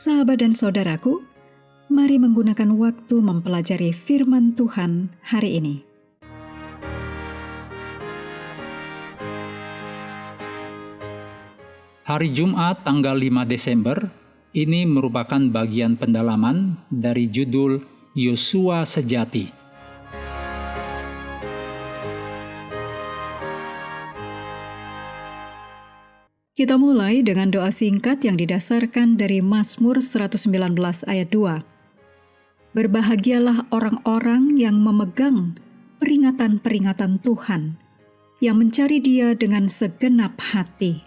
Sahabat dan saudaraku, mari menggunakan waktu mempelajari firman Tuhan hari ini. Hari Jumat tanggal 5 Desember ini merupakan bagian pendalaman dari judul Yosua Sejati. Kita mulai dengan doa singkat yang didasarkan dari Mazmur 119 ayat 2. Berbahagialah orang-orang yang memegang peringatan-peringatan Tuhan, yang mencari Dia dengan segenap hati.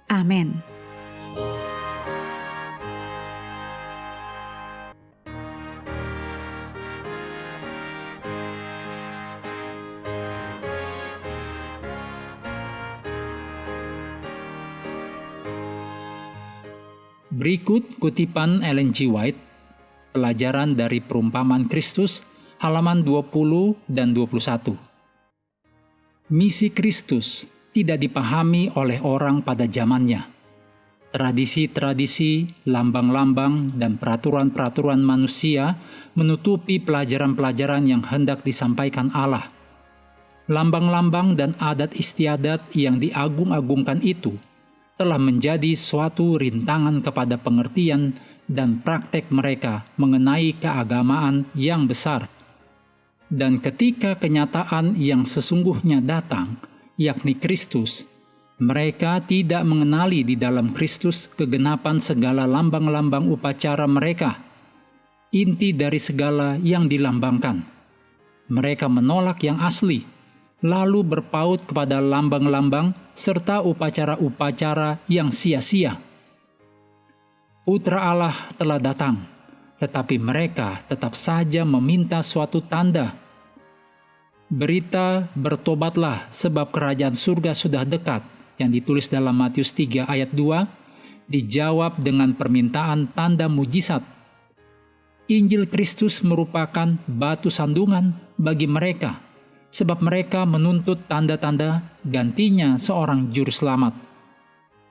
Amin. Berikut kutipan Ellen G. White, pelajaran dari perumpamaan Kristus, halaman 20 dan 21. Misi Kristus tidak dipahami oleh orang pada zamannya. Tradisi-tradisi, lambang-lambang, dan peraturan-peraturan manusia menutupi pelajaran-pelajaran yang hendak disampaikan Allah. Lambang-lambang dan adat istiadat yang diagung-agungkan itu telah menjadi suatu rintangan kepada pengertian dan praktek mereka mengenai keagamaan yang besar. Dan ketika kenyataan yang sesungguhnya datang, yakni Kristus, mereka tidak mengenali di dalam Kristus kegenapan segala lambang-lambang upacara mereka, inti dari segala yang dilambangkan. Mereka menolak yang asli, lalu berpaut kepada lambang-lambang serta upacara-upacara yang sia-sia. Putra Allah telah datang, tetapi mereka tetap saja meminta suatu tanda. Berita, bertobatlah sebab kerajaan surga sudah dekat, yang ditulis dalam Matius 3 ayat 2, dijawab dengan permintaan tanda mujizat. Injil Kristus merupakan batu sandungan bagi mereka, sebab mereka menuntut tanda-tanda gantinya seorang juru selamat.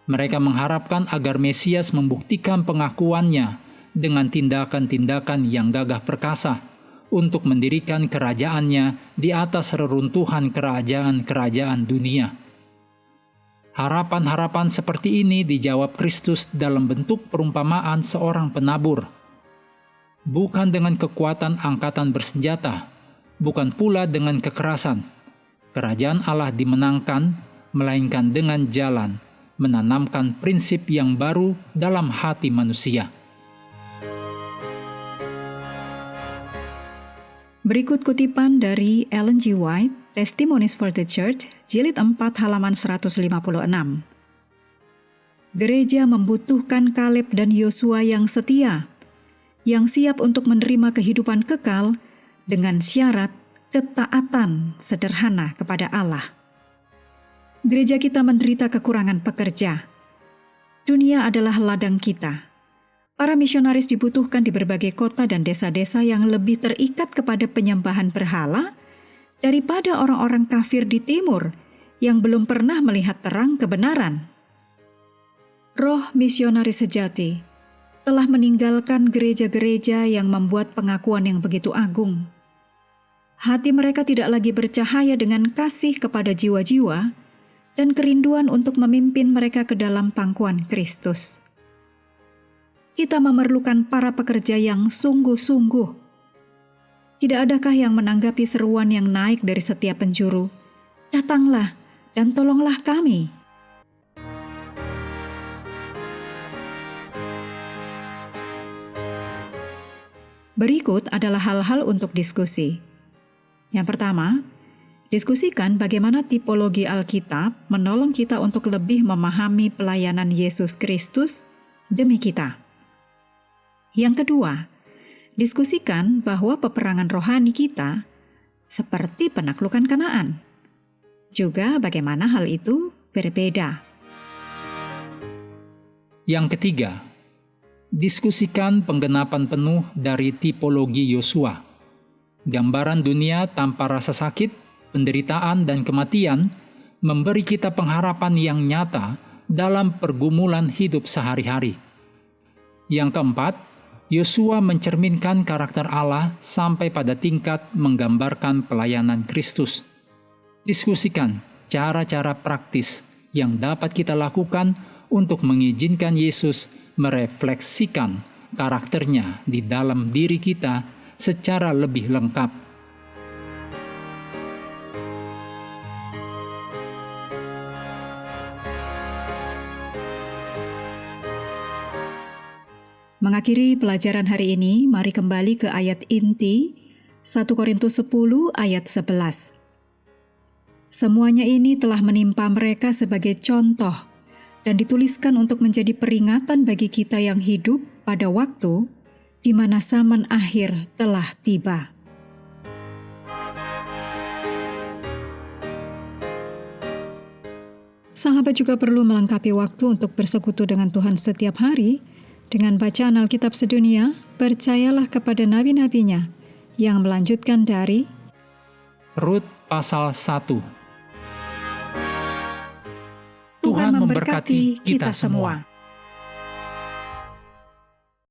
Mereka mengharapkan agar Mesias membuktikan pengakuannya dengan tindakan-tindakan yang gagah perkasa untuk mendirikan kerajaannya di atas reruntuhan kerajaan-kerajaan dunia. Harapan-harapan seperti ini dijawab Kristus dalam bentuk perumpamaan seorang penabur. Bukan dengan kekuatan angkatan bersenjata, bukan pula dengan kekerasan. Kerajaan Allah dimenangkan, melainkan dengan jalan, menanamkan prinsip yang baru dalam hati manusia. Berikut kutipan dari Ellen G. White, Testimonies for the Church, jilid 4 halaman 156. Gereja membutuhkan Kaleb dan Yosua yang setia, yang siap untuk menerima kehidupan kekal dengan syarat ketaatan sederhana kepada Allah. Gereja kita menderita kekurangan pekerja. Dunia adalah ladang kita. Para misionaris dibutuhkan di berbagai kota dan desa-desa yang lebih terikat kepada penyembahan berhala daripada orang-orang kafir di timur yang belum pernah melihat terang kebenaran. Roh misionaris sejati telah meninggalkan gereja-gereja yang membuat pengakuan yang begitu agung. Hati mereka tidak lagi bercahaya dengan kasih kepada jiwa-jiwa dan kerinduan untuk memimpin mereka ke dalam pangkuan Kristus. Kita memerlukan para pekerja yang sungguh-sungguh. Tidak adakah yang menanggapi seruan yang naik dari setiap penjuru? Datanglah dan tolonglah kami. Berikut adalah hal-hal untuk diskusi. Yang pertama, diskusikan bagaimana tipologi Alkitab menolong kita untuk lebih memahami pelayanan Yesus Kristus demi kita. Yang kedua, diskusikan bahwa peperangan rohani kita seperti penaklukan Kanaan. Juga bagaimana hal itu berbeda. Yang ketiga, diskusikan penggenapan penuh dari tipologi Yosua. Gambaran dunia tanpa rasa sakit, penderitaan, dan kematian memberi kita pengharapan yang nyata dalam pergumulan hidup sehari-hari. Yang keempat, Yosua mencerminkan karakter Allah sampai pada tingkat menggambarkan pelayanan Kristus. Diskusikan cara-cara praktis yang dapat kita lakukan untuk mengizinkan Yesus merefleksikan karakternya di dalam diri kita secara lebih lengkap. Mengakhiri pelajaran hari ini, mari kembali ke ayat inti 1 Korintus 10 ayat 11. Semuanya ini telah menimpa mereka sebagai contoh dan dituliskan untuk menjadi peringatan bagi kita yang hidup pada waktu di mana zaman akhir telah tiba. Sahabat juga perlu melengkapi waktu untuk bersekutu dengan Tuhan setiap hari dengan bacaan Alkitab sedunia. Percayalah kepada nabi-nabinya yang melanjutkan dari Rut pasal 1. Tuhan memberkati kita semua.